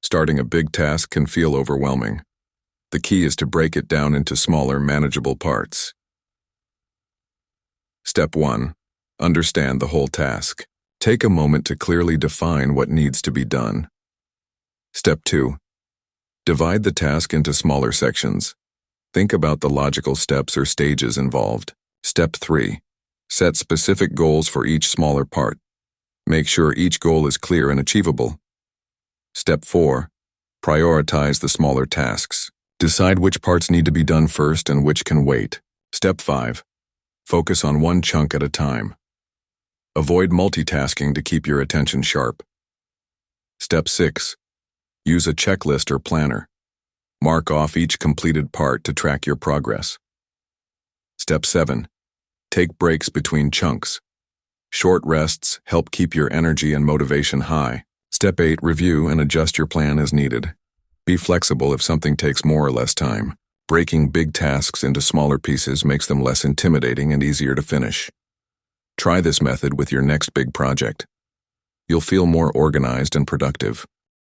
Starting a big task can feel overwhelming. The key is to break it down into smaller, manageable parts. Step 1. Understand the whole task. Take a moment to clearly define what needs to be done. Step 2. Divide the task into smaller sections. Think about the logical steps or stages involved. Step 3. Set specific goals for each smaller part. Make sure each goal is clear and achievable. Step 4. Prioritize the smaller tasks. Decide which parts need to be done first and which can wait. Step 5. Focus on one chunk at a time. Avoid multitasking to keep your attention sharp. Step 6. Use a checklist or planner. Mark off each completed part to track your progress. Step 7. Take breaks between chunks. Short rests help keep your energy and motivation high. Step 8. Review and adjust your plan as needed. Be flexible if something takes more or less time. Breaking big tasks into smaller pieces makes them less intimidating and easier to finish. Try this method with your next big project. You'll feel more organized and productive.